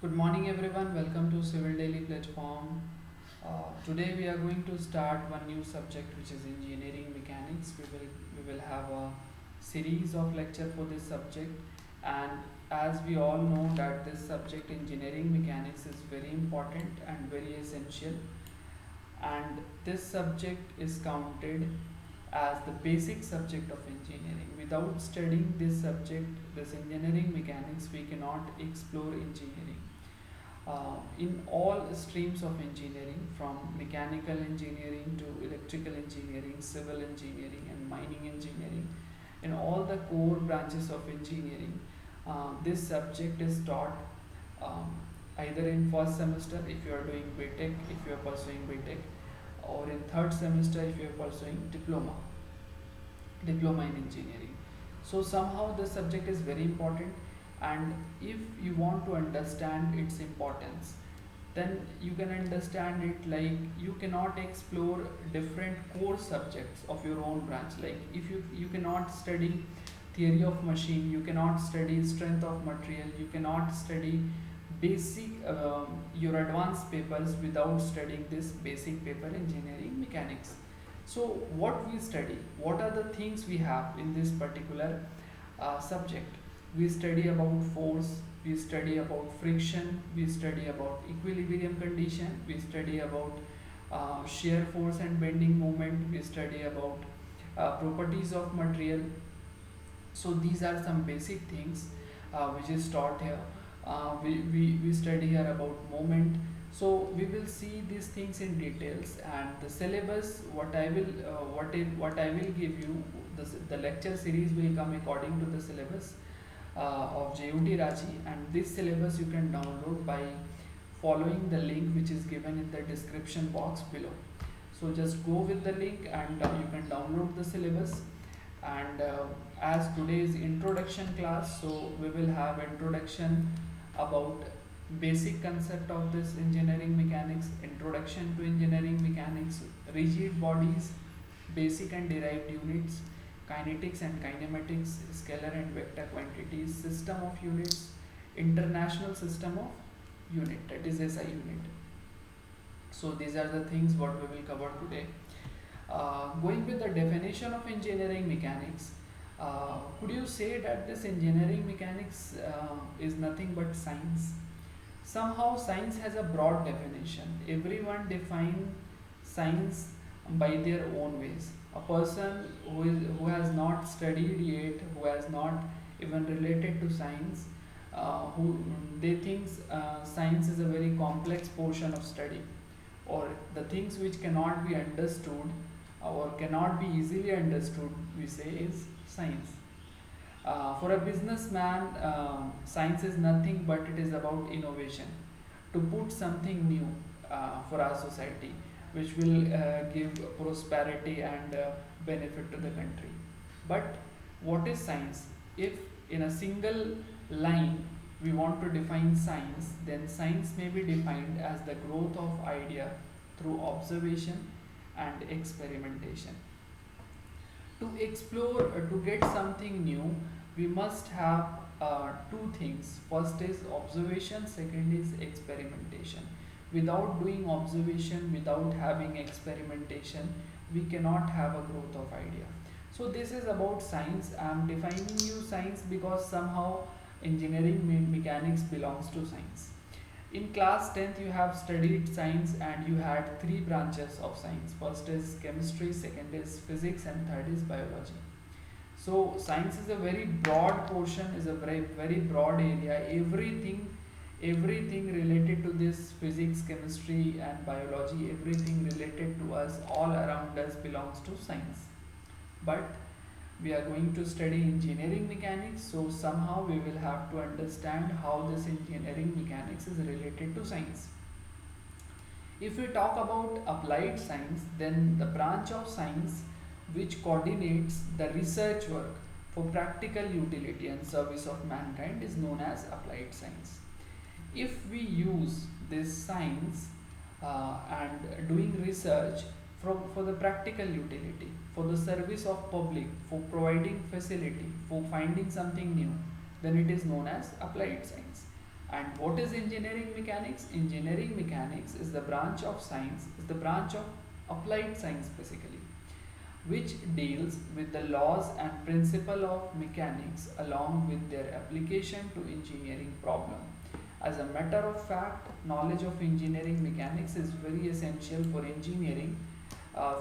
Good morning, everyone. Welcome to Civil Daily platform. Today we are going to start one new subject, which is engineering mechanics. We will have a series of lecture for this subject, and as we all know that this subject engineering mechanics is very important and very essential, and this subject is counted as the basic subject of engineering. Without studying this subject, this engineering mechanics, we cannot explore engineering. In all streams of engineering, from mechanical engineering to electrical engineering, civil engineering, and mining engineering, in all the core branches of engineering, this subject is taught um, either in first semester if you are doing BTech, if you are pursuing BTech, or in third semester if you are pursuing diploma in engineering. So somehow the subject is very important, and if you want to understand its importance, then you can understand it like you cannot explore different core subjects of your own branch. Like if you cannot study theory of machine, you cannot study strength of material, you cannot study basic your advanced papers without studying this basic paper, engineering mechanics. So what we study, what are the things we have in this particular subject? We study about force, we study about friction, we study about equilibrium condition, we study about shear force and bending moment, we study about properties of material. So these are some basic things which is taught here. We study here about moment. So we will see these things in details, and the syllabus, what I will give you, the lecture series will come according to the syllabus of JUT Raji, and this syllabus you can download by following the link which is given in the description box below. So just go with the link, and you can download the syllabus. And as today's introduction class, so we will have introduction about basic concept of this engineering mechanics, introduction to engineering mechanics, rigid bodies, basic and derived units, kinetics and kinematics, scalar and vector quantities, system of units, international system of unit, that is SI unit. So these are the things what we will cover today. Going with the definition of engineering mechanics, could you say that this engineering mechanics is nothing but science? Somehow science has a broad definition. Everyone defines science by their own ways. A person who has not studied yet, who has not even related to science, who they think science is a very complex portion of study, or the things which cannot be understood or cannot be easily understood, we say is science. For a businessman, science is nothing but it is about innovation, to put something new for our society, which will give prosperity and benefit to the country. But what is science? If in a single line we want to define science, then science may be defined as the growth of idea through observation and experimentation. To explore, to get something new, we must have two things. First is observation, second is experimentation. Without doing observation, without having experimentation, we cannot have a growth of idea. So this is about science. I am defining you science because somehow engineering mechanics belongs to science. In class 10th you have studied science, and you had three branches of science. First is chemistry, second is physics, and third is biology. So science is a very broad portion, is a very broad area. Everything related to this physics, chemistry, and biology, everything related to us, all around us, belongs to science. But we are going to study engineering mechanics, so somehow we will have to understand how this engineering mechanics is related to science. If we talk about applied science, then the branch of science which coordinates the research work for practical utility and service of mankind is known as applied science. If we use this science and doing research for the practical utility, for the service of public, for providing facility, for finding something new, then it is known as applied science. And what is engineering mechanics? Engineering mechanics is the branch of science, is the branch of applied science basically, which deals with the laws and principle of mechanics along with their application to engineering problem. As a matter of fact, knowledge of engineering mechanics is very essential for engineering,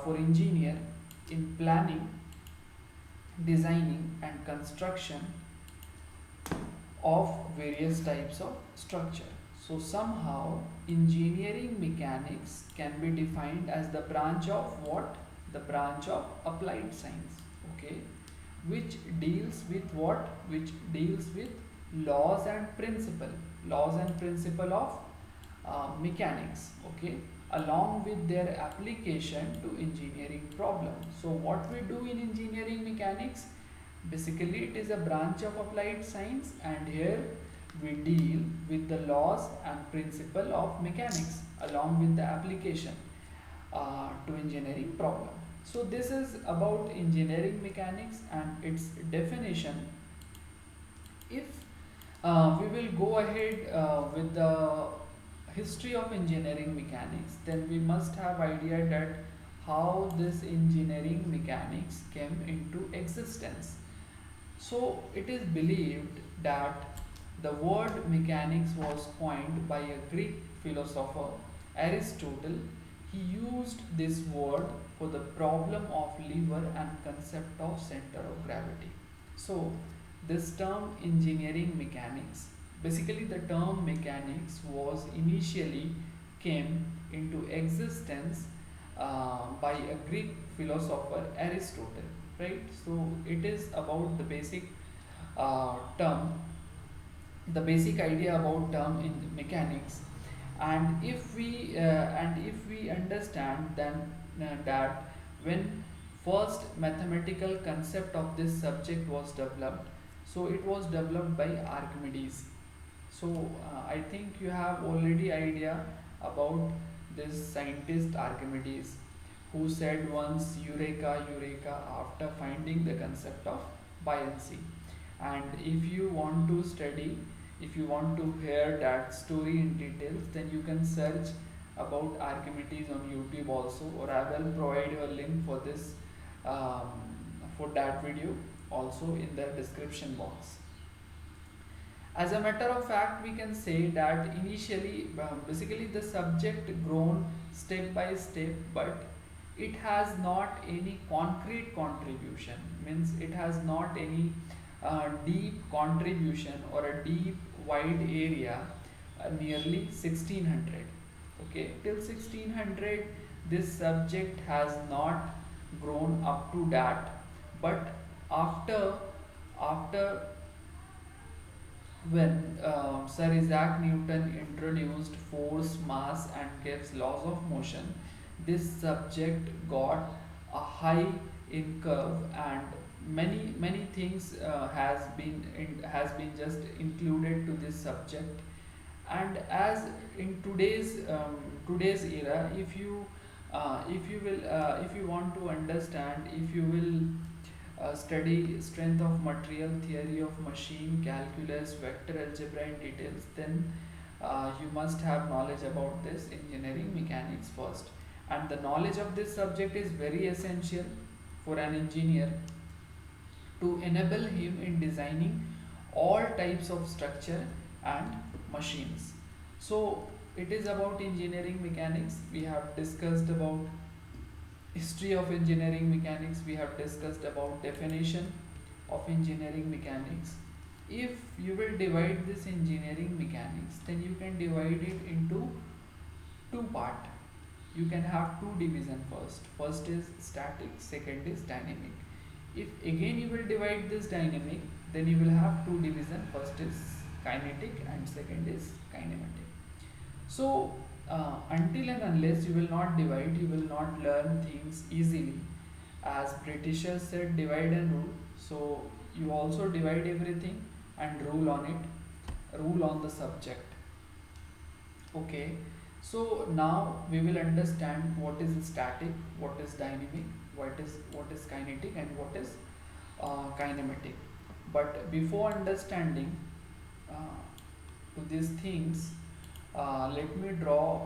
for engineer in planning, designing and construction of various types of structure. So somehow engineering mechanics can be defined as the branch of what? The branch of applied science, okay, which deals with what? Which deals with laws and principle of mechanics, okay, along with their application to engineering problem. So what we do in engineering mechanics, basically it is a branch of applied science, and here we deal with the laws and principle of mechanics along with the application to engineering problem. So this is about engineering mechanics and its definition. If we will go ahead with the history of engineering mechanics, then we must have idea that how this engineering mechanics came into existence. So it is believed that the word mechanics was coined by a Greek philosopher, Aristotle. He used this word for the problem of lever and concept of center of gravity. So this term engineering mechanics, basically the term mechanics was initially came into existence by a Greek philosopher, Aristotle, right? So it is about the basic term, the basic idea about term in mechanics. And if we understand then that when first mathematical concept of this subject was developed, so it was developed by Archimedes. So I think you have already idea about this scientist Archimedes, who said once eureka eureka after finding the concept of buoyancy. And if you want to study, if you want to hear that story in details, then you can search about Archimedes on YouTube also, or I will provide you a link for this um, for that video also in the description box. As a matter of fact, we can say that initially, basically the subject grown step by step, but it has not any concrete contribution, means it has not any deep contribution or a deep wide area, nearly 1600. Okay, till 1600 this subject has not grown up to that, but after after when Sir Isaac Newton introduced force, mass, and Kepler's laws of motion, this subject got a high in curve, and many things has been just included to this subject. And as in today's era, if you want to understand, if you will study strength of material, theory of machine, calculus, vector algebra in details, then you must have knowledge about this engineering mechanics first. And the knowledge of this subject is very essential for an engineer to enable him in designing all types of structure and machines. So it is about engineering mechanics. We have discussed about history of engineering mechanics, we have discussed about definition of engineering mechanics. If you will divide this engineering mechanics, then you can divide it into two part. You can have two division. First is static, second is dynamic. If again you will divide this dynamic, then you will have two division. First is kinetic and second is kinematic. So until and unless you will not divide, you will not learn things easily. As Britishers said, divide and rule. So you also divide everything and rule on it, rule on the subject. Okay. So now we will understand what is static, what is dynamic, what is kinetic, and what is kinematic. But before understanding, uh, to these things, let me draw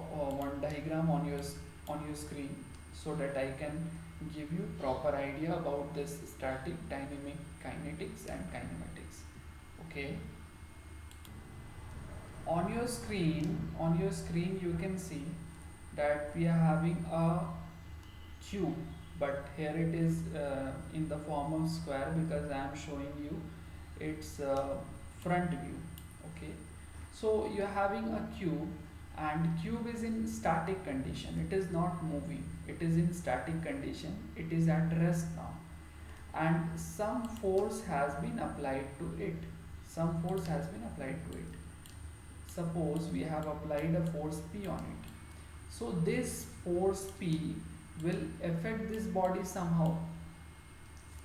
one diagram on on your screen so that I can give you proper idea about this static, dynamic, kinetics and kinematics. Okay, on your screen you can see that we are having a cube, but here it is in the form of square because I am showing you its front view. Okay, so you are having a cube, and cube is in static condition, it is not moving, it is in static condition, it is at rest now, and some force has been applied to it. Some force has been applied to it. Suppose we have applied a force P on it. So this force P will affect this body somehow.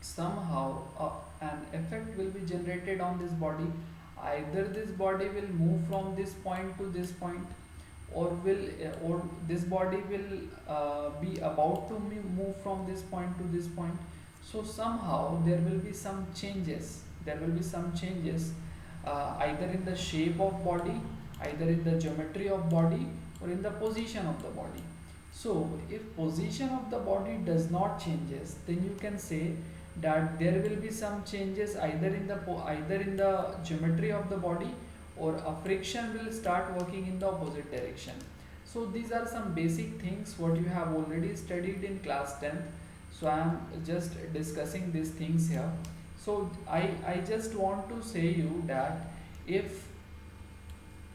Somehow an effect will be generated on this body. Either this body will move from this point to this point, or this body will be about to move from this point to this point. So somehow there will be some changes. There will be some changes either in the shape of body, either in the geometry of body, or in the position of the body. So if position of the body does not changes, then you can say that there will be some changes either in the geometry of the body, or a friction will start working in the opposite direction. So these are some basic things what you have already studied in class 10th. So I am just discussing these things here. So I just want to say you that if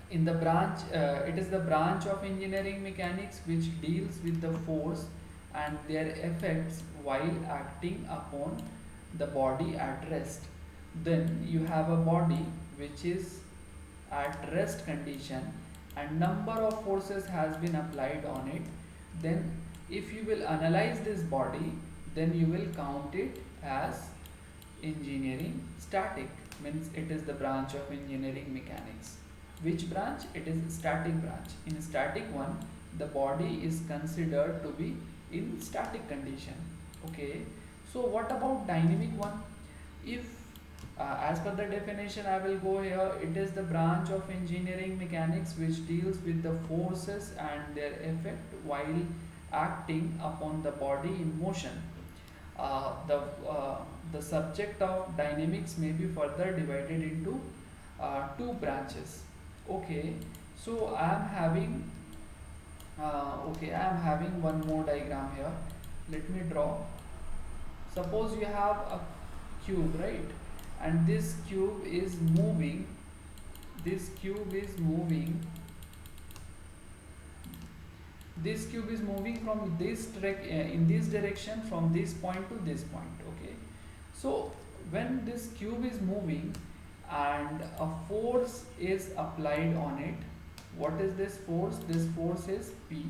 in the branch it is the branch of engineering mechanics which deals with the force and their effects while acting upon the body at rest, then you have a body which is at rest condition and number of forces has been applied on it. Then if you will analyze this body, then you will count it as engineering static, means it is the branch of engineering mechanics. Which branch? It is static branch. In static one, the body is considered to be in static condition. Okay, so what about dynamic one? If as per the definition I will go here, it is the branch of engineering mechanics which deals with the forces and their effect while acting upon the body in motion. The subject of dynamics may be further divided into two branches. Okay, so I am having one more diagram here. Let me draw. Suppose you have a cube, right? And this cube is moving. This cube is moving. This cube is moving from in this direction, from this point to this point. Okay, so when this cube is moving and a force is applied on it, what is this force? This force is P.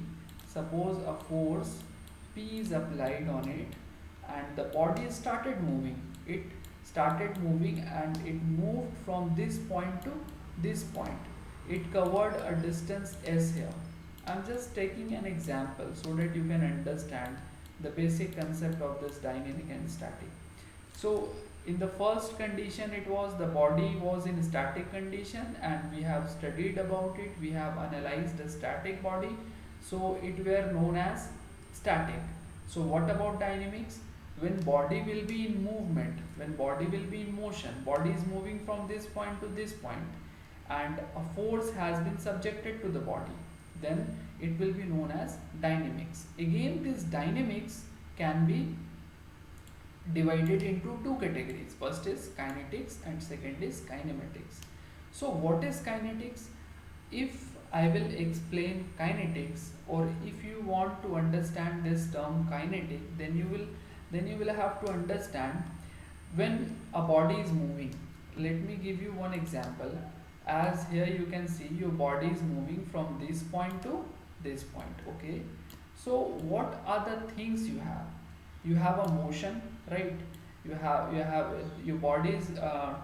Suppose a force P is applied on it and the body started moving. It started moving and it moved from this point to this point. It covered a distance S here. I'm just taking an example so that you can understand the basic concept of this dynamic and static. So in the first condition, it was the body was in static condition and we have studied about it. We have analyzed the static body. So it were known as static. So what about dynamics? When body will be in movement, when body will be in motion, body is moving from this point to this point and a force has been subjected to the body, then it will be known as dynamics. Again, this dynamics can be divided into two categories. First is kinetics and second is kinematics. So what is kinetics? If I will explain kinetics, or if you want to understand this term kinetic, then you will have to understand when a body is moving. Let me give you one example. As here you can see your body is moving from this point to this point. Okay, so what are the things you have? You have a motion, right? You have your body is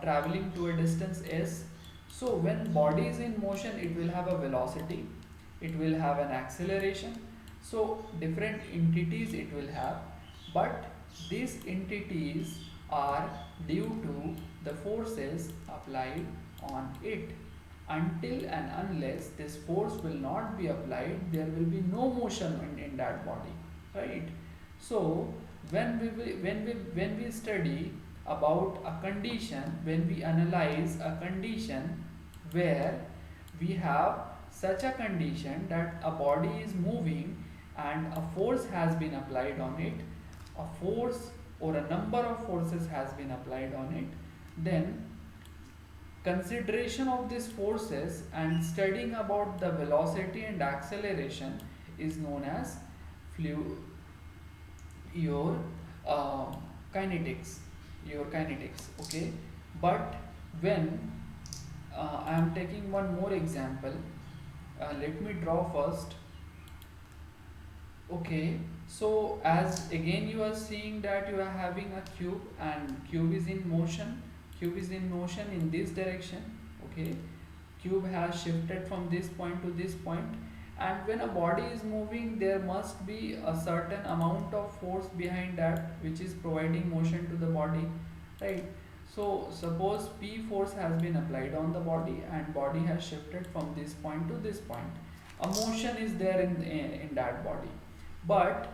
traveling to a distance s. So when body is in motion, it will have a velocity, it will have an acceleration. So different entities it will have, but these entities are due to the forces applied on it. until and unless this force will not be applied, there will be no motion in that body, right? So when we study about a condition, when we analyze a condition where we have such a condition that a body is moving and a force has been applied on it, a force or a number of forces has been applied on it, then consideration of these forces and studying about the velocity and acceleration is known as fluid your uh, kinetics, okay. But when I am taking one more example, let me draw first. Okay, so as again you are seeing that you are having a cube and cube is in motion, in this direction, okay. Cube has shifted from this point to this point, and when a body is moving there must be a certain amount of force behind that which is providing motion to the body, right? So suppose P force has been applied on the body and body has shifted from this point to this point, a motion is there in that body. But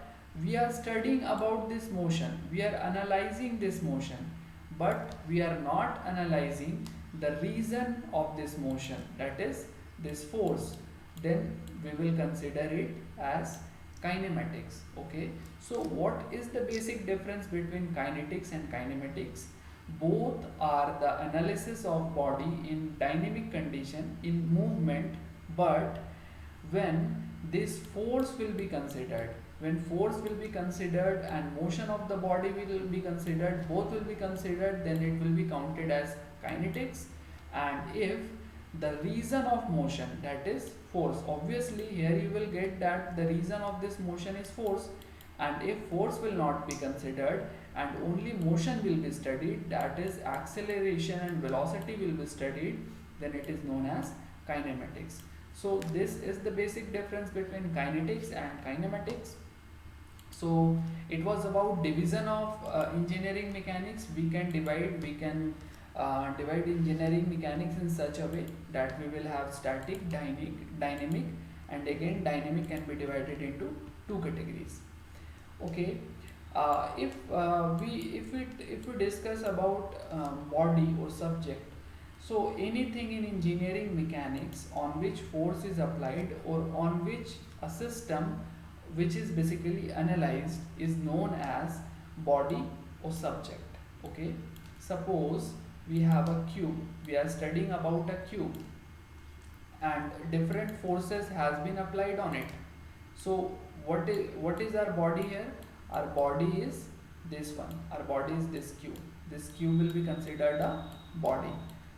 we are studying about this motion, we are analyzing this motion, but we are not analyzing the reason of this motion, that is this force. Then we will consider it as kinematics, okay. So what is the basic difference between kinetics and kinematics? Both are the analysis of body in dynamic condition, in movement, but when this force will be considered, when force will be considered and motion of the body will be considered, both will be considered, then it will be counted as kinetics. And if the reason of motion, that is force, obviously here you will get that the reason of this motion is force, and if force will not be considered and only motion will be studied, that is acceleration and velocity will be studied, then it is known as kinematics. So this is the basic difference between kinetics and kinematics. So it was about division of engineering mechanics. We can divide engineering mechanics in such a way that we will have static, dynamic, and again dynamic can be divided into two categories. Okay. If we discuss about body or subject, so anything in engineering mechanics on which force is applied or on which a system which is basically analyzed is known as body or subject, okay. Suppose we have a cube, we are studying about a cube and different forces has been applied on it. So what is our body here? Our body is this one, our body is this cube will be considered a body.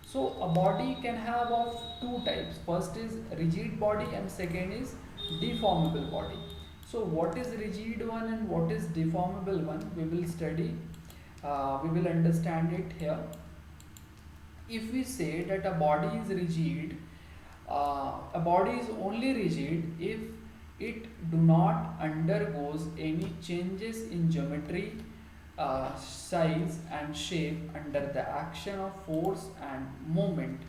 So a body can have of two types, first is rigid body and second is deformable body. So what is rigid one and what is deformable one, we will study, we will understand it here. If we say that a body is rigid, a body is only rigid if it do not undergoes any changes in geometry, size and shape under the action of force and moment,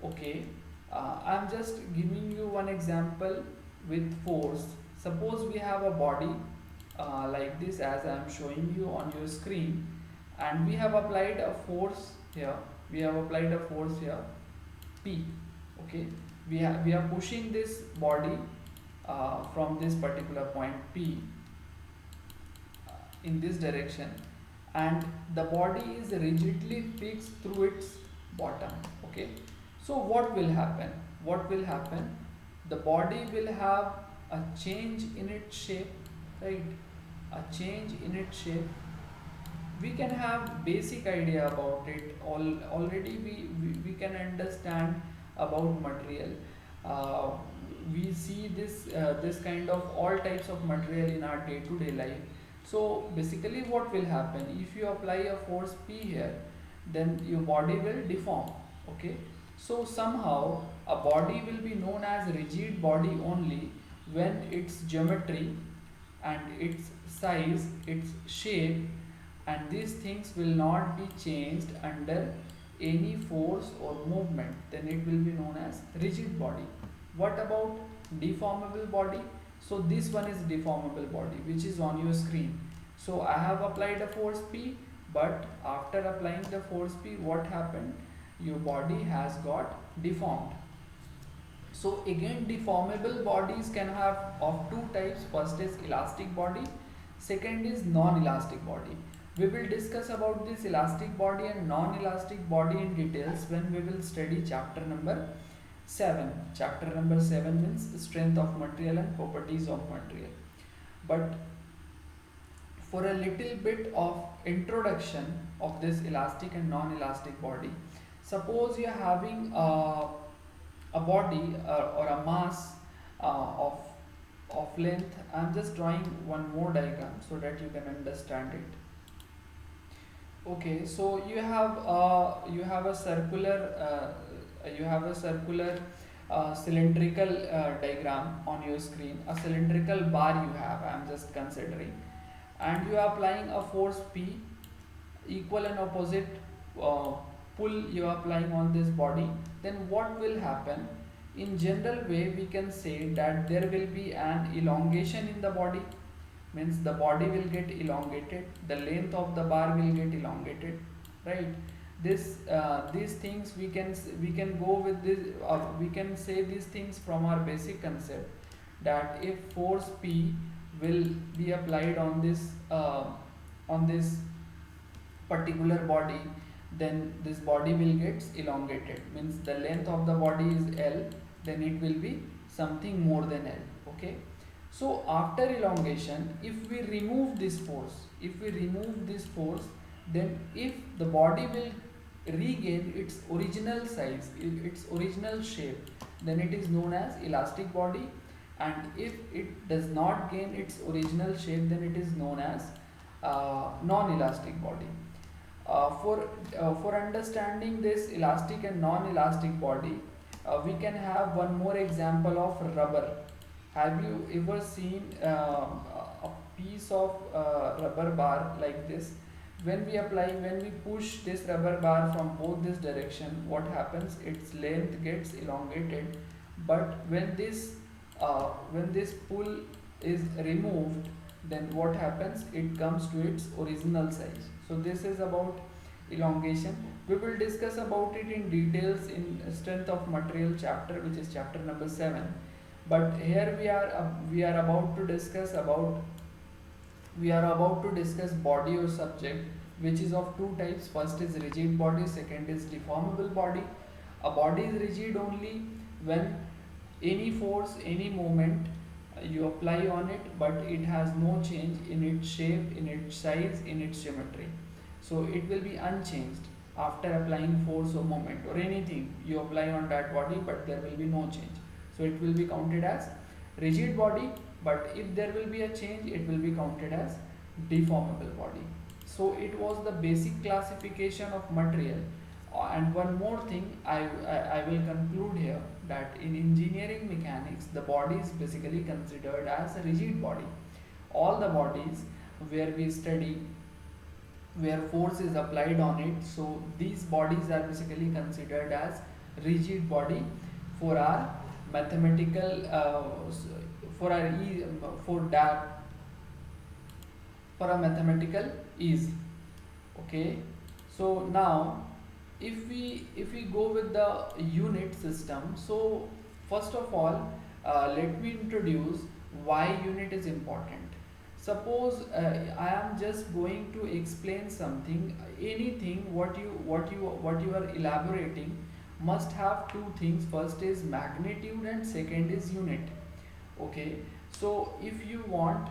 okay. I am just giving you one example with force. Suppose we have a body like this as I am showing you on your screen, and we have applied a force here, P, okay. We are pushing this body from this particular point P in this direction, and the body is rigidly fixed through its bottom, okay. So what will happen? The body will have a change in its shape, right? We can have basic idea about it. Already we can understand about material. We see this kind of all types of material in our day-to-day life. So basically what will happen, if you apply a force P here, then your body will deform, okay. So somehow a body will be known as rigid body only when its geometry and its size, its shape and these things will not be changed under any force or movement, then it will be known as rigid body. What about deformable body? So this one is deformable body, which is on your screen. So I have applied a force P, but after applying the force P, what happened? Your body has got deformed. So again, deformable bodies can have of two types. First is elastic body, second is non-elastic body. We will discuss about this elastic body and non-elastic body in details when we will study chapter number 7. Chapter number 7 means strength of material and properties of material. But for a little bit of introduction of this elastic and non-elastic body, suppose you are having a body or a mass of length. I am just drawing one more diagram so that you can understand it. Okay, so you have a circular cylindrical diagram on your screen. A cylindrical bar you have, I am just considering, and you are applying a force P, equal and opposite pull you are applying on this body. Then what will happen? In general way, we can say that there will be an elongation in the body, means the body will get elongated, the length of the bar will get elongated, right? These things we can go with this, we can say these things from our basic concept, that if force P will be applied on this particular body, then this body will get elongated, means the length of the body is L, then it will be something more than L. Okay, so after elongation, if we remove this force, then if the body will regain its original size, its original shape, then it is known as elastic body. And if it does not gain its original shape, then it is known as non-elastic body. For understanding this elastic and non-elastic body, we can have one more example of rubber. Have you ever seen a piece of rubber bar like this? When we push this rubber bar from both this direction, what happens? Its length gets elongated. But when this pull is removed, then what happens? It comes to its original size. So this is about elongation. We will discuss about it in details in strength of material chapter, which is chapter number 7. But here we are about to discuss body or subject, which is of two types. First is rigid body, second is deformable body. A body is rigid only when any force, any moment you apply on it, but it has no change in its shape, in its size, in its geometry. So it will be unchanged after applying force or moment or anything you apply on that body, but there will be no change. So it will be counted as rigid body, but if there will be a change, it will be counted as deformable body. So it was the basic classification of material. And one more thing I will conclude here, that in engineering mechanics, the body is basically considered as a rigid body. All the bodies where we study, where force is applied on it, so these bodies are basically considered as rigid body for our mathematical for our for a mathematical ease. Okay, so now if we go with the unit system, so first of all, let me introduce why unit is important. Suppose I am just going to explain something, anything what you are elaborating must have two things. First is magnitude and second is unit. Okay, so if you want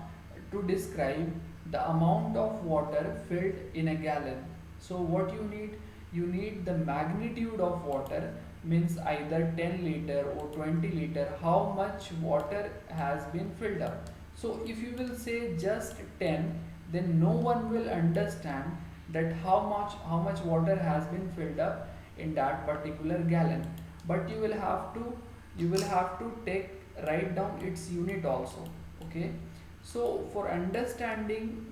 to describe the amount of water filled in a gallon, so what you need the magnitude of water, means either 10 liter or 20 liter, how much water has been filled up. So if you will say just 10, then no one will understand that how much water has been filled up in that particular gallon. But you will have to write down its unit also. Okay, So for understanding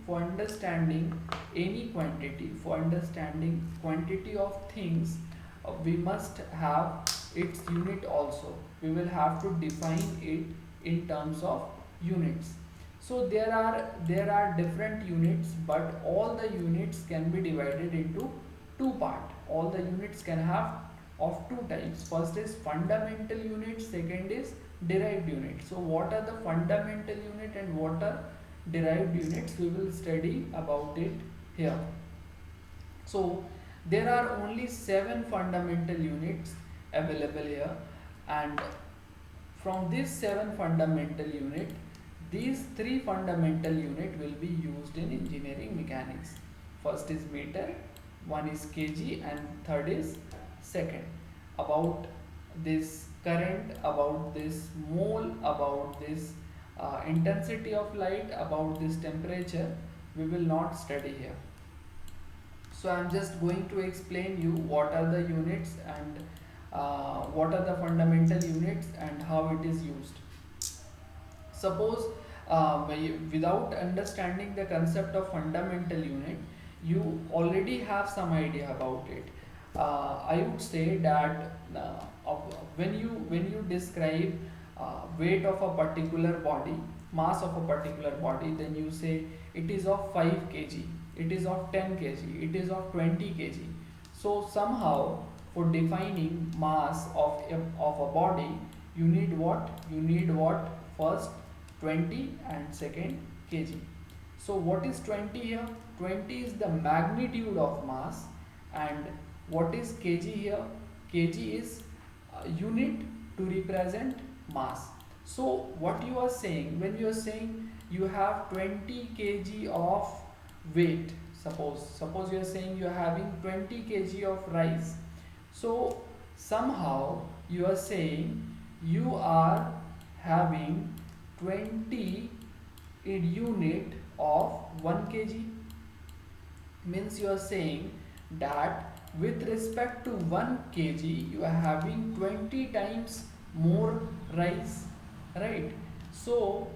any quantity, for understanding quantity of things, we must have its unit also. We will have to define it in terms of units. So there are different units, but all the units can be divided into two part. All the units can have of two types. First is fundamental unit, second is derived unit. So what are the fundamental unit and what are derived units? We will study about it here. So there are only 7 fundamental units available here, and from these 7 fundamental unit, these 3 fundamental unit will be used in engineering mechanics. First is meter, one is kg, and third is second. About this current, about this mole, about this intensity of light, about this temperature, we will not study here. So I am just going to explain you what are the units and what are the fundamental units and how it is used. Suppose without understanding the concept of fundamental unit, you already have some idea about it. I would say that when you describe weight of a particular body, mass of a particular body, then you say it is of 5 kg, it is of 10 kg, it is of 20 kg. So somehow for defining mass of a body, you need what? You need what? First 20 and second kg. So what is 20 here? 20 is the magnitude of mass, and what is kg here? Kg is unit to represent mass. So what you are saying, when you are saying you have 20 kg of weight, suppose you are saying you are having 20 kg of rice. So somehow you are saying you are having 20 in unit of 1 kg. Means you are saying that with respect to 1 kg you are having 20 times more rice, right? So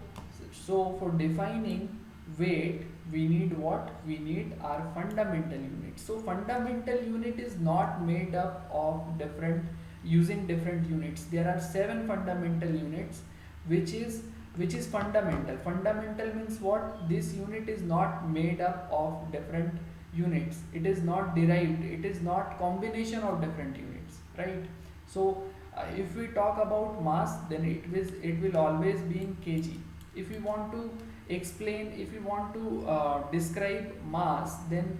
for defining weight, we need what? We need our fundamental unit. So fundamental unit is not made up of using different units. There are 7 fundamental units, which is fundamental. Fundamental means what? This unit is not made up of different units. It is not derived. It is not combination of different units, right? So if we talk about mass, then it will always be in kg. If you want to explain, if you want to describe mass, then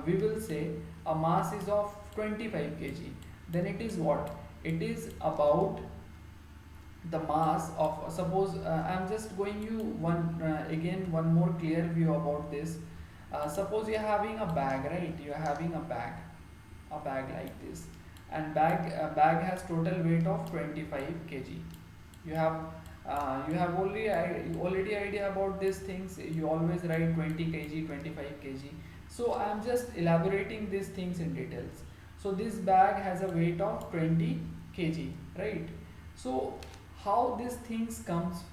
we will say a mass is of 25 kg. Then it is what? It is about the mass of, suppose I am just going you one more clear view about this. Suppose you are having a bag, right? You are having a bag like this, and bag has total weight of 25 kg. You have already idea about these things. You always write 20 kg, 25 kg. So I am just elaborating these things in details. So this bag has a weight of 20 kg, right? So how these things comes,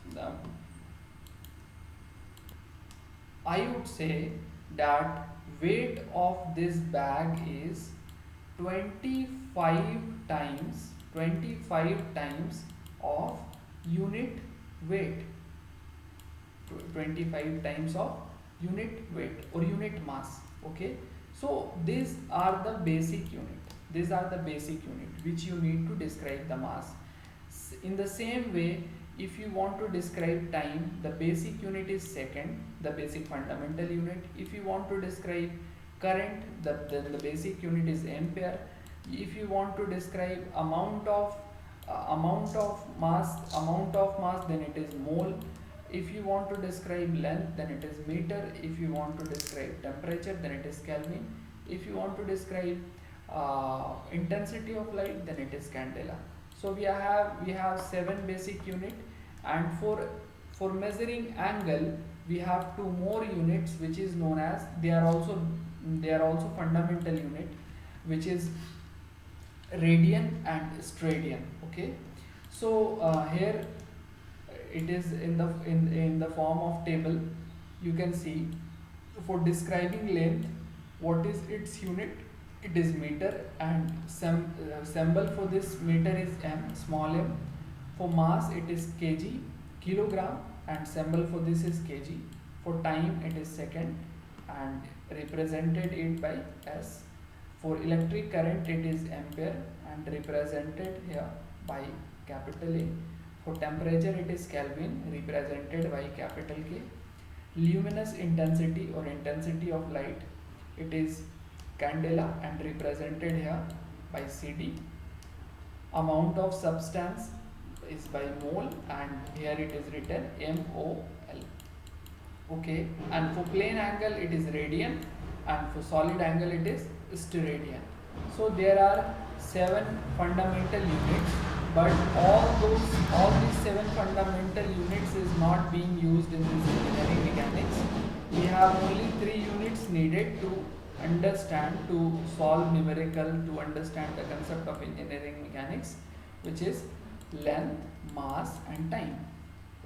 I would say that weight of this bag is 25 times of unit weight. 25 times of unit weight or unit mass. Okay, so these are the basic unit which you need to describe the mass. In the same way, if you want to describe time, the basic unit is second, the basic fundamental unit. If you want to describe current, the basic unit is ampere. If you want to describe amount of mass, then it is mole. If you want to describe length, then it is meter. If you want to describe temperature, then it is Kelvin. If you want to describe intensity of light, then it is candela. So we have 7 basic unit, and for measuring angle we have 2 more units, which is known as, they are also fundamental unit, which is radian and steradian. Okay, so here it is in the form of table. You can see for describing length, what is its unit? It is meter, and symbol for this meter is m, small m. For mass it is kg, kilogram, and symbol for this is kg. For time it is second, and represented it by s. For electric current it is ampere, and represented here by capital A. For temperature it is Kelvin, represented by capital K. Luminous intensity or intensity of light, it is candela, and represented here by CD. Amount of substance is by mole, and here it is written MOL. Okay, and for plane angle it is radian, and for solid angle it is steradian. So there are 7 fundamental units, but all these 7 fundamental units is not being used in this engineering mechanics. We have only 3 units needed to understand, to solve numerical, to understand the concept of engineering mechanics, which is length, mass, and time.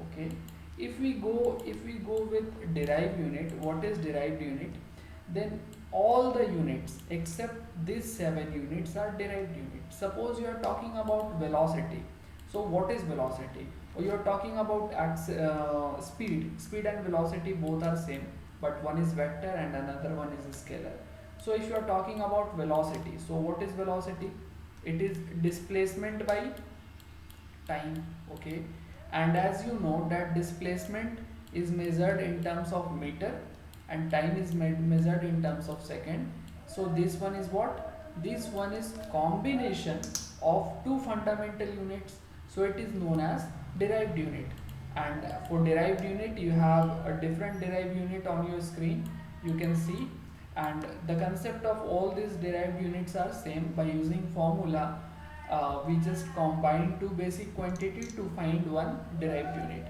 Okay, if we go with derived unit, what is derived unit? Then all the units except these 7 units are derived units. Suppose you are talking about velocity. So what is velocity? Or you are talking about speed and velocity, both are same, but one is vector and another one is scalar. So if you are talking about velocity, so what is velocity? It is displacement by time. Okay, and as you know that displacement is measured in terms of meter and time is measured in terms of second. So this one is what? This one is combination of 2 fundamental units, so it is known as derived unit. And for derived unit you have a different derived unit on your screen, you can see, and the concept of all these derived units are same. By using formula, we just combine 2 basic quantity to find one derived unit.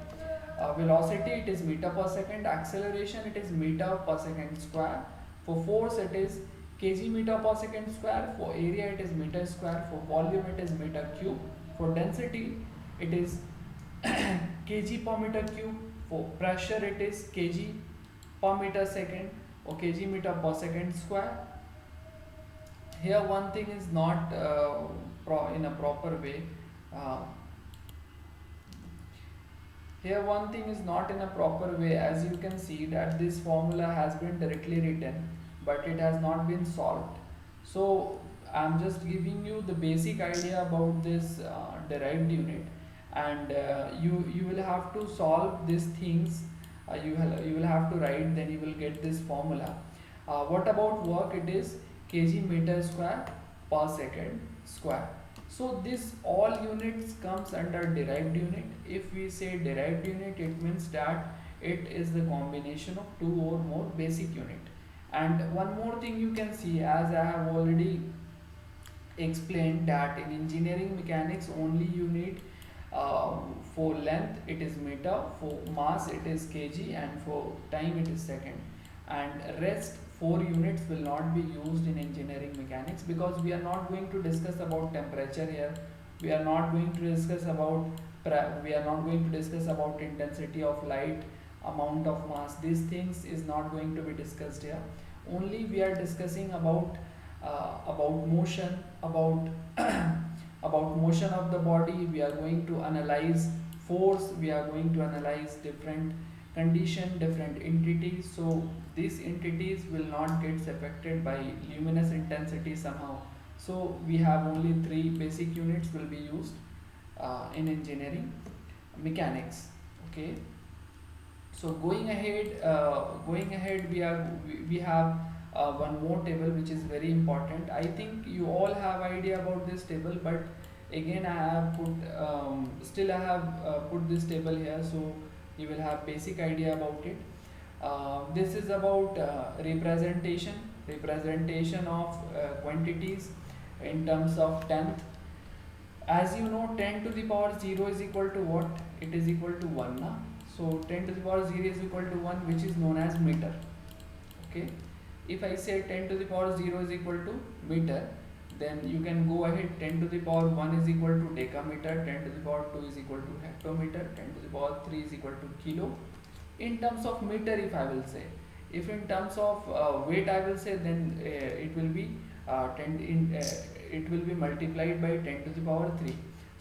Velocity, it is meter per second. Acceleration, it is meter per second square. For force, it is kg meter per second square. For area, it is meter square. For volume, it is meter cube. For density, it is kg per meter cube. For pressure, it is kg per meter second or kg meter per second square. Here one thing is not in a proper way. Here one thing is not in a proper way, as you can see that this formula has been directly written but it has not been solved. So I am just giving you the basic idea about this derived unit, and you will have to solve these things. You will have to write, then you will get this formula. What about work? It is kg meter square per second square. So this all units comes under derived unit. If we say derived unit, it means that it is the combination of 2 or more basic unit. And one more thing you can see, as I have already explained, that in engineering mechanics only you need for length it is meter, for mass it is kg, and for time it is second, and rest 4 units will not be used in engineering mechanics, because we are not going to discuss about temperature here, we are not going to discuss about intensity of light, amount of mass. These things is not going to be discussed here. Only we are discussing about motion, about about motion of the body. We are going to analyze force, we are going to analyze different condition, different entities. So these entities will not get affected by luminous intensity somehow. So we have only 3 basic units will be used in engineering mechanics. Okay, so going ahead, we have one more table which is very important. I think you all have idea about this table, but again I have put this table here, so you will have basic idea about it. This is about representation of quantities in terms of tenth. As you know, 10 to the power 0 is equal to what? It is equal to 1 na? So 10 to the power 0 is equal to 1, which is known as meter. Okay, if I say 10 to the power 0 is equal to meter, then you can go ahead. 10 to the power 1 is equal to decameter, 10 to the power 2 is equal to hectometer, 10 to the power 3 is equal to kilo. In terms of meter, if I will say, if in terms of weight I will say, then it will be 10 in it will be multiplied by 10 to the power 3.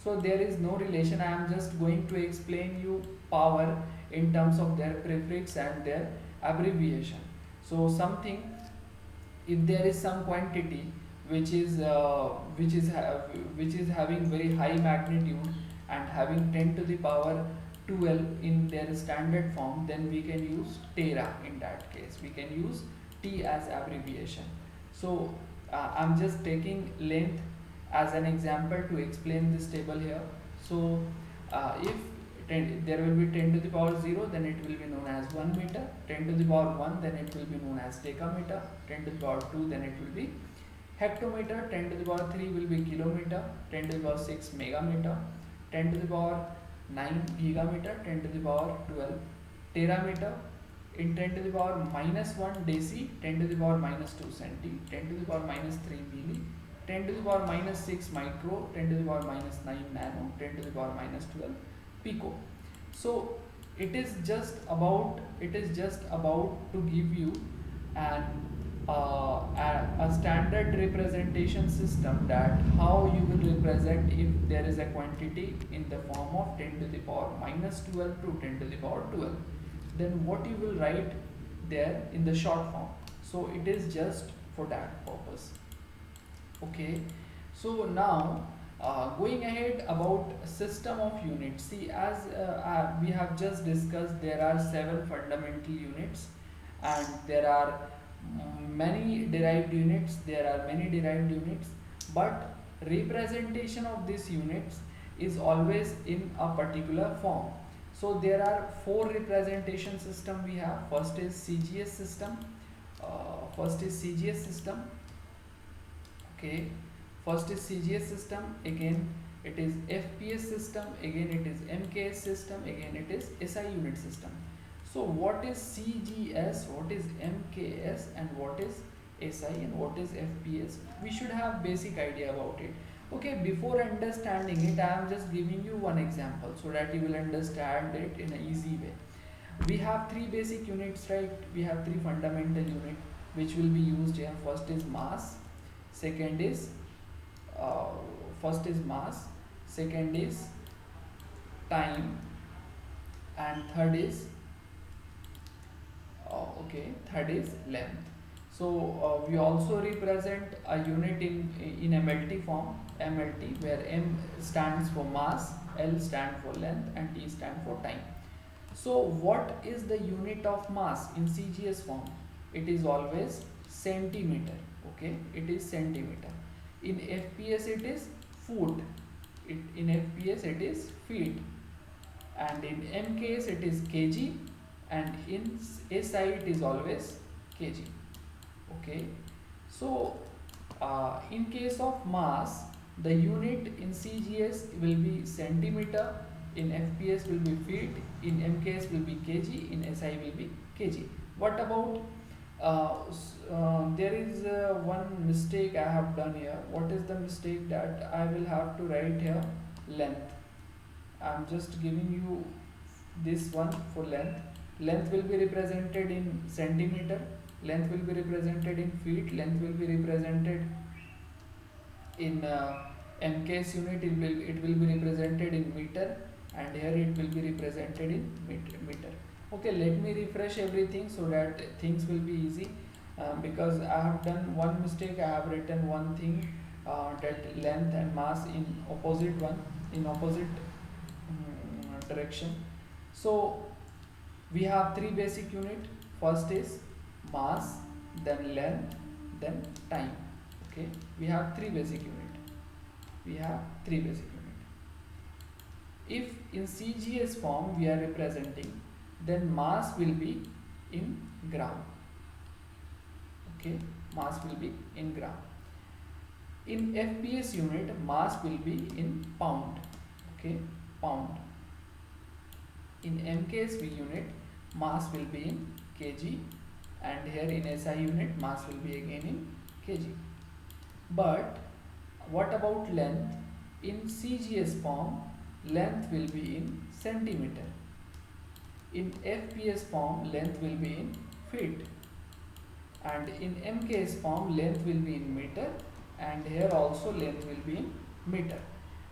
So there is no relation. I am just going to explain you power in terms of their prefix and their abbreviation. So something, if there is some quantity which is which is having very high magnitude and having 10 to the power 12 in their standard form, then we can use tera. In that case we can use T as abbreviation. So I'm just taking length as an example to explain this table here. So if there will be 10 to the power 0, then it will be known as 1 meter. 10 to the power 1, then it will be known as decameter. 10 to the power 2, then it will be hectometer. 10 to the power 3 will be kilometer. 10 to the power 6 megameter. 10 to the power 9 gigameter. 10 to the power 12 terameter. In 10 to the power minus 1 deci, 10 to the power minus 2 centi, 10 to the power minus 3 milli, 10 to the power minus 6 micro, 10 to the power minus 9 nano, 10 to the power minus 12 pico. So it is just about to give you an a standard representation system, that how you will represent if there is a quantity in the form of 10 to the power minus 12 to 10 to the power 12, then what you will write there in the short form. So it is just for that purpose. Okay, so now going ahead about system of units. See, as we have just discussed, there are 7 fundamental units and there are many derived units. But representation of these units is always in a particular form. So there are 4 representation system we have. First is CGS system. Okay, first is CGS system, again it is FPS system, again it is MKS system, again it is SI unit system. So what is CGS, what is MKS, and what is SI, and what is FPS? We should have basic idea about it. Okay, before understanding it, I am just giving you one example so that you will understand it in an easy way. We have 3 basic units, right? We have 3 fundamental units which will be used here. First is mass, second is second is time, and third is length. So we also represent a unit in MLT form, MLT, where M stands for mass, L stands for length, and T stands for time. So what is the unit of mass in CGS form? It is always centimeter. Okay, it is centimeter. In FPS it is foot. In FPS it is feet, and in MKS it is kg, and in SI it is always kg. Okay, so in case of mass, the unit in CGS will be centimeter, in FPS will be feet, in MKS will be kg, in SI will be kg. What about there is one mistake I have done here. What is the mistake? That I will have to write here length. I am just giving you this one for length. Length will be represented in centimeter, length will be represented in feet, length will be represented in MKS unit, it will be represented in meter, and here it will be represented in meter. Okay, let me refresh everything so that things will be easy, because I have done one mistake. I have written one thing, that length and mass in opposite direction. So we have 3 basic unit. First is mass, then length, then time. Okay, we have 3 basic unit. If in CGS form we are representing, then mass will be in gram. Okay, mass will be in gram. In FPS unit, mass will be in pound. Okay, pound. In MKSV unit, mass will be in kg, and here in SI unit, mass will be again in kg. But What about length? In CGS form, length will be in centimeter. In FPS form, length will be in feet. And in MKS form, length will be in meter, and here also length will be in meter.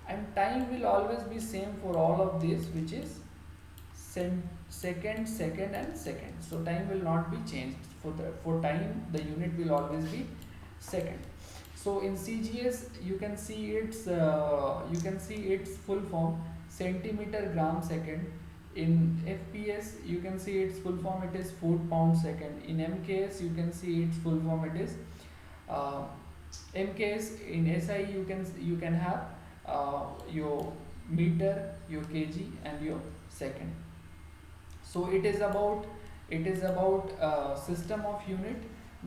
And time will always be same for all of this, which is second, second and second. So time will not be changed. For time, the unit will always be second. So in CGS, you can see its full form, centimeter gram second. In FPS, you can see its full form, it is foot pound second. In MKS, you can see its full form, it is uh, MKS. In SI, you can have your meter, your kg, and your second. So it is about system of unit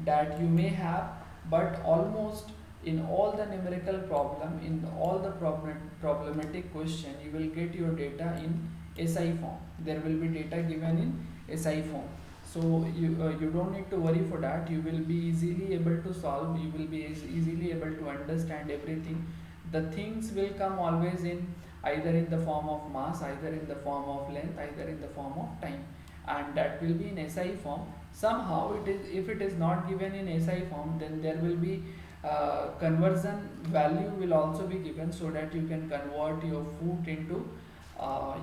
that you may have, but almost in all the numerical problem, in all the problematic question, you will get your data in SI form. There will be data given in SI form. So you don't need to worry for that. You will be easily able to solve, you will be easily able to understand everything. The things will come always in either in the form of mass, either in the form of length, either in the form of time, and that will be in SI form. Somehow it is, if it is not given in SI form, then there will be conversion value will also be given, so that you can convert your foot into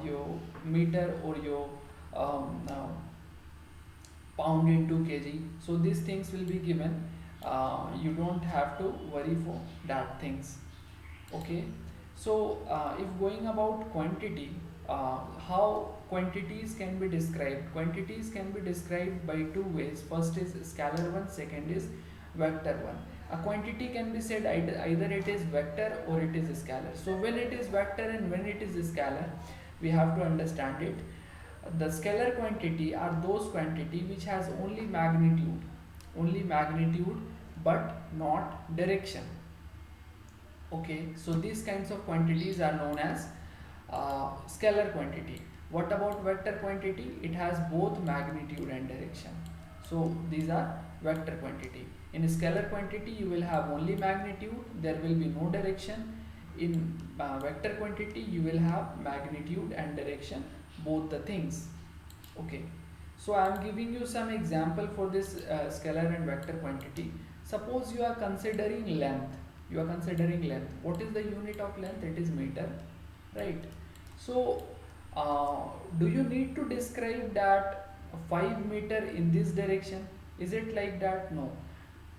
your meter, or your pound into kg. So these things will be given. You don't have to worry for that things. Okay. So if going about quantity, how quantities can be described? Quantities can be described by two ways. First is scalar one, second is vector one. A quantity can be said either it is vector or it is scalar. So when it is vector and when it is scalar, we have to understand it. The scalar quantity are those quantity which has only magnitude but not direction. Okay, so these kinds of quantities are known as scalar quantity. What about vector quantity? It has both magnitude and direction. So these are vector quantity. In scalar quantity, you will have only magnitude, there will be no direction. In vector quantity, you will have magnitude and direction, both the things. Okay, so I am giving you some example for this scalar and vector quantity. Suppose you are considering length. What is the unit of length? It is meter, right? So do you need to describe that 5 meter in this direction? Is it like that? No.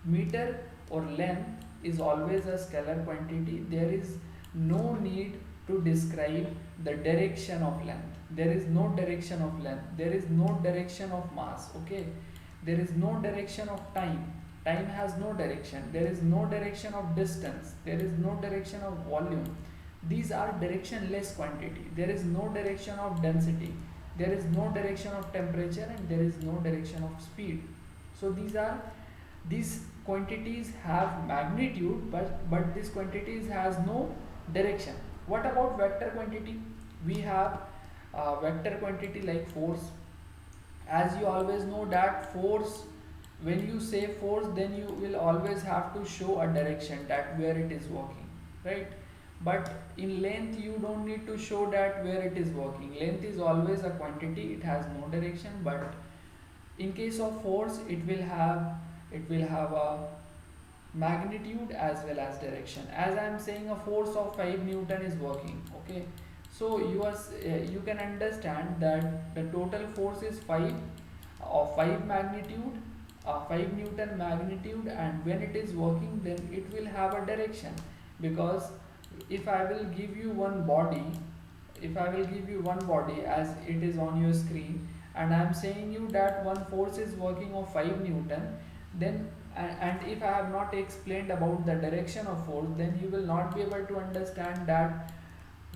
Meter or length is always a scalar quantity. There is no need to describe the direction of length. There is no direction of length. There is no direction of mass. Okay, there is no direction of time. Time has no direction. There is no direction of distance. There is no direction of volume. These are directionless quantity. There is no direction of density. There is no direction of temperature, and there is no direction of speed. So these quantities have magnitude, but these quantities has no direction. What about vector quantity? We have vector quantity like force. As you always know that force, when you say force, then you will always have to show a direction, that where it is working, right? But in length, you don't need to show that where it is working. Length is always a quantity, it has no direction. But in case of force, it will have a magnitude as well as direction. As I am saying, a force of 5 Newton is working. Okay, so you can understand that the total force is 5 of 5 magnitude, 5 Newton magnitude, and when it is working, then it will have a direction. Because if I will give you one body, as it is on your screen, and I am saying you that one force is working of 5 Newton, then and if I have not explained about the direction of force, then you will not be able to understand that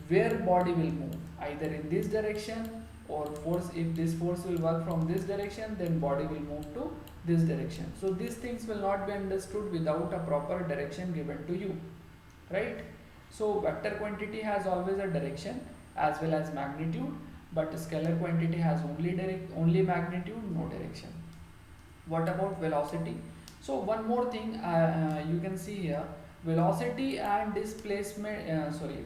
where body will move, either in this direction, or force, if this force will work from this direction, then body will move to this direction. So these things will not be understood without a proper direction given to you, right? So vector quantity has always a direction as well as magnitude, but scalar quantity has only magnitude, no direction. What about velocity? So one more thing you can see here, velocity and displacement,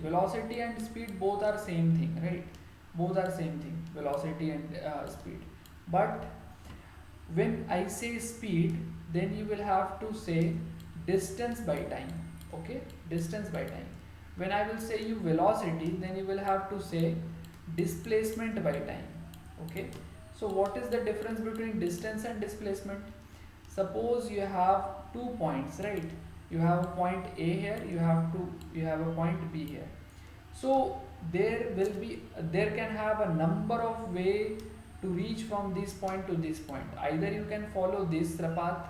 velocity and speed both are same thing, right? Both are same thing, velocity and speed. But when I say speed, then you will have to say distance by time. Okay, distance by time. When I will say you velocity, then you will have to say displacement by time. Okay, so what is the difference between distance and displacement? Suppose you have 2 points, right? You have a point A here, you have a point B here. So there can have a number of way to reach from this point to this point. Either you can follow this path,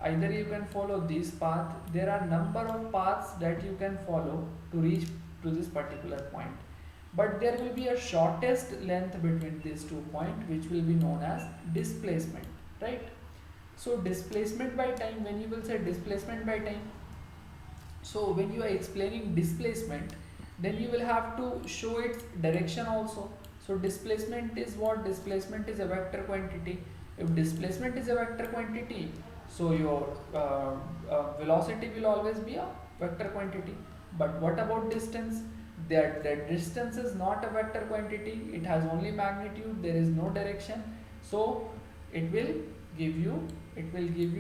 either you can follow this path. There are number of paths that you can follow to reach to this particular point, but there will be a shortest length between these 2 points, which will be known as displacement, right? So displacement by time, when you will say displacement by time, so when you are explaining displacement, then you will have to show its direction also. So displacement is what? Displacement is a vector quantity. If displacement is a vector quantity, so your velocity will always be a vector quantity. But what about distance? That distance is not a vector quantity, it has only magnitude, there is no direction. So it will give you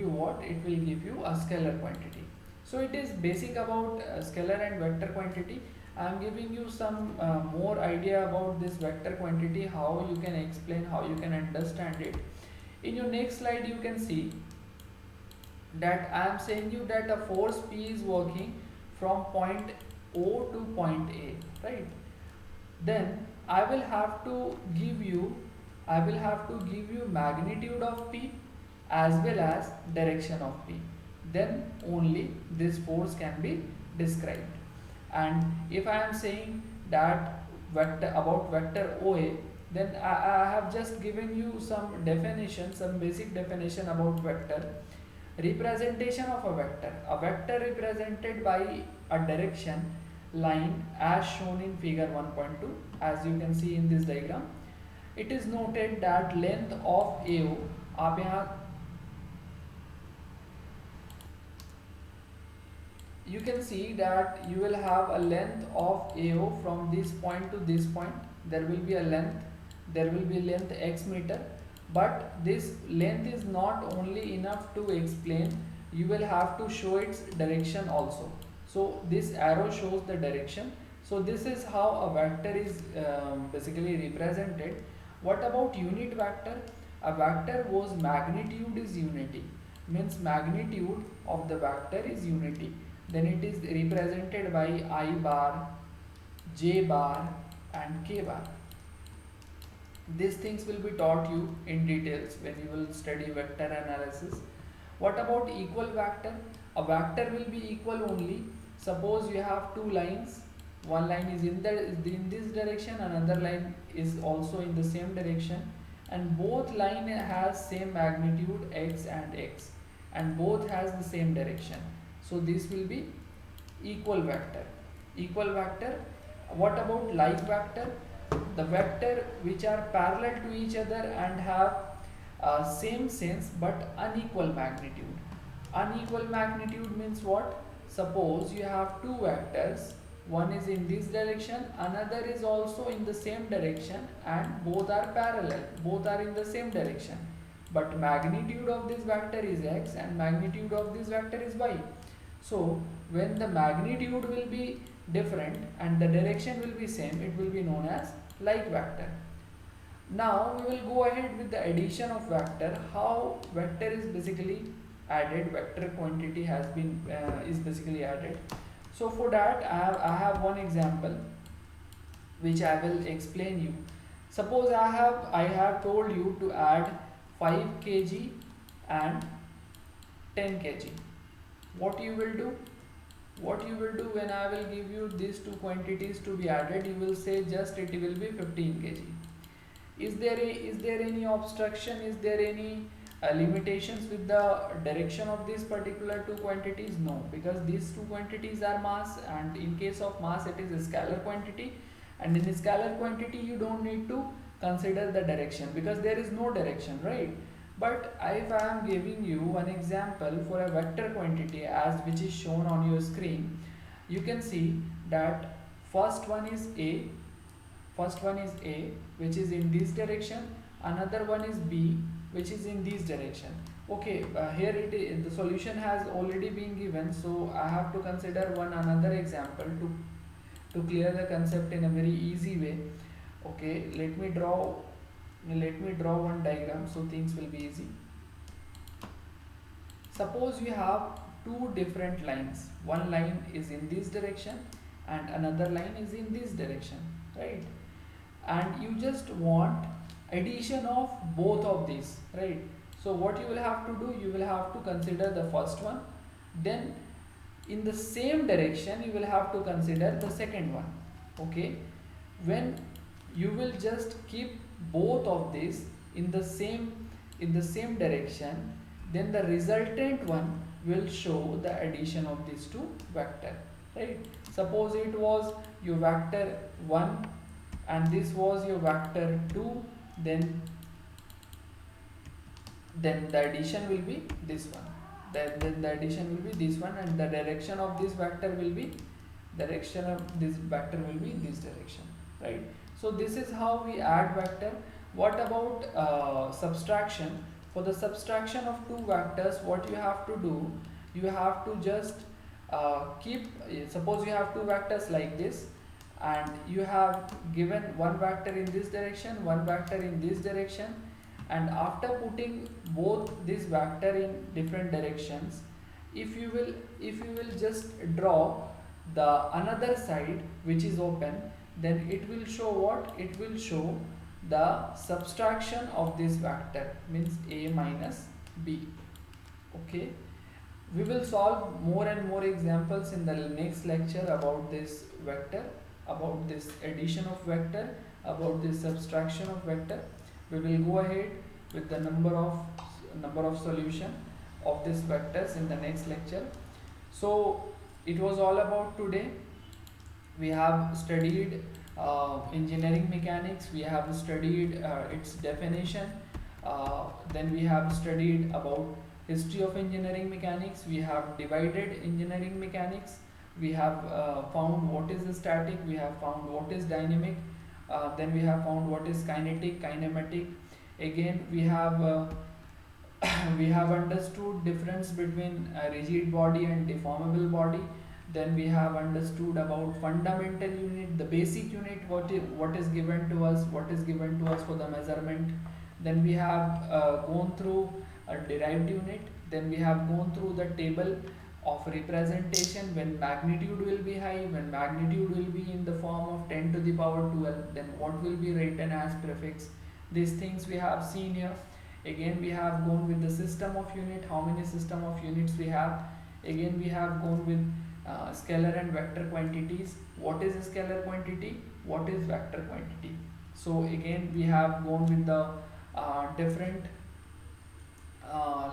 what? It will give you a scalar quantity. So it is basic about scalar and vector quantity. I am giving you some more idea about this vector quantity, how you can explain, how you can understand it. In your next slide, you can see that I am saying you that a force P is working from point O to point A, right? Then I will have to give you magnitude of P as well as direction of P. Then only this force can be described. And if I am saying that vector OA, then I have just given you some definition, some basic definition about vector. Representation of a vector represented by a direction line as shown in figure 1.2. as you can see in this diagram, it is noted that length of AO, आप यहाँ you can see that you will have a length of AO from this point to this point. There will be a length, x meter, but this length is not only enough to explain, you will have to show its direction also. So this arrow shows the direction. So this is how a vector is basically represented. What about unit vector? A vector whose magnitude is unity, means magnitude of the vector is unity. Then it is represented by I bar, J bar and K bar. These things will be taught you in details when you will study vector analysis. What about equal vector? A vector will be equal only. Suppose you have two lines. One line is in this direction, another line is also in the same direction, and both line has same magnitude x, and both has the same direction. So this will be equal vector. Equal vector. What about like vector? The vector which are parallel to each other and have same sense but unequal magnitude. Unequal magnitude means what? Suppose you have two vectors, one is in this direction, another is also in the same direction, and both are parallel, both are in the same direction, but magnitude of this vector is x and magnitude of this vector is y. So when the magnitude will be different and the direction will be same, it will be known as like vector. Now we will go ahead with the addition of vector. How vector is basically added, vector quantity has been is basically added. So for that I have one example which I will explain you. Suppose I have told you to add 5 kg and 10 kg. What you will do? What you will do when I will give you these two quantities to be added, you will say just it will be 15 kg. Is there any obstruction? Is there any limitations with the direction of these particular two quantities? No, because these two quantities are mass, and in case of mass it is a scalar quantity, and in a scalar quantity you don't need to consider the direction because there is no direction, right? But if I am giving you one example for a vector quantity as which is shown on your screen, you can see that first one is a, first one is a which is in this direction, another one is b which is in this direction. Okay, here it is, the solution has already been given, so I have to consider one another example to clear the concept in a very easy way. Okay, let me draw one diagram so things will be easy. Suppose you have two different lines, one line is in this direction and another line is in this direction, right? And you just want addition of both of these, right? So what you will have to do, you will have to consider the first one, then in the same direction you will have to consider the second one. Okay, when you will just keep both of these in the same direction, then the resultant one will show the addition of these two vector, right? Suppose it was your vector 1 and this was your vector 2, then the addition will be this one, then the addition will be this one, and the direction of this vector will be this direction, right? So this is how we add vector. What about subtraction? For the subtraction of two vectors, what you have to do, you have to just suppose you have two vectors like this, and you have given one vector in this direction, one vector in this direction, and after putting both this vector in different directions, if you will just draw the another side which is open, then it will show what? It will show the subtraction of this vector, means a minus b. Okay, we will solve more and more examples in the next lecture about this vector, about this addition of vector, about this subtraction of vector. We will go ahead with the number of solution of these vectors in the next lecture. So it was all about today. We have studied engineering mechanics, we have studied its definition, then we have studied about history of engineering mechanics, we have divided engineering mechanics, we have found what is static, we have found what is dynamic, then we have found what is kinetic, kinematic. Again we have we have understood difference between a rigid body and deformable body. Then we have understood about fundamental unit, the basic unit, what is given to us for the measurement. Then we have gone through a derived unit. Then we have gone through the table of representation when magnitude will be high, when magnitude will be in the form of 10 to the power 12, then what will be written as prefix. These things we have seen here. Again we have gone with the system of unit, how many system of units we have. Again we have gone with scalar and vector quantities. What is a scalar quantity? What is vector quantity? So again we have gone with the different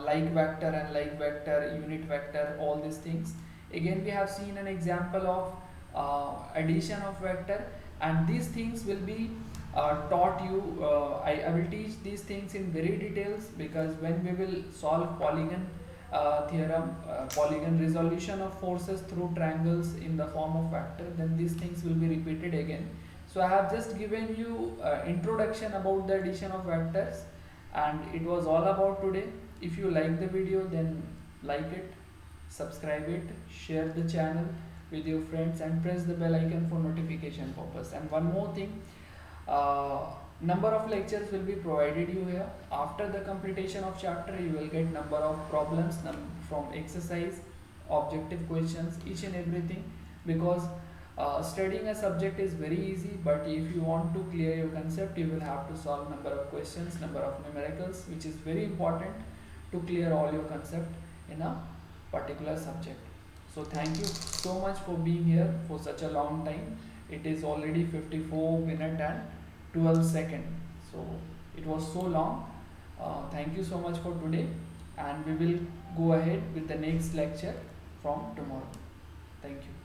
like vector and like vector, unit vector, all these things. Again we have seen an example of addition of vector, and these things will be taught you. I will teach these things in very details, because when we will solve polygon theorem, polygon resolution of forces through triangles in the form of vector, then these things will be repeated again. So I have just given you introduction about the addition of vectors, and it was all about today. If you like the video, then like it, subscribe it, share the channel with your friends, and press the bell icon for notification purpose. And one more thing, number of lectures will be provided you here. After the completion of chapter, you will get number of problems from exercise, objective questions, each and everything, because studying a subject is very easy, but if you want to clear your concept, you will have to solve number of questions, number of numericals, which is very important to clear all your concept in a particular subject. So thank you so much for being here for such a long time. It is already 54 minutes and 12 seconds. So it was so long. Thank you so much for today, and we will go ahead with the next lecture from tomorrow. Thank you.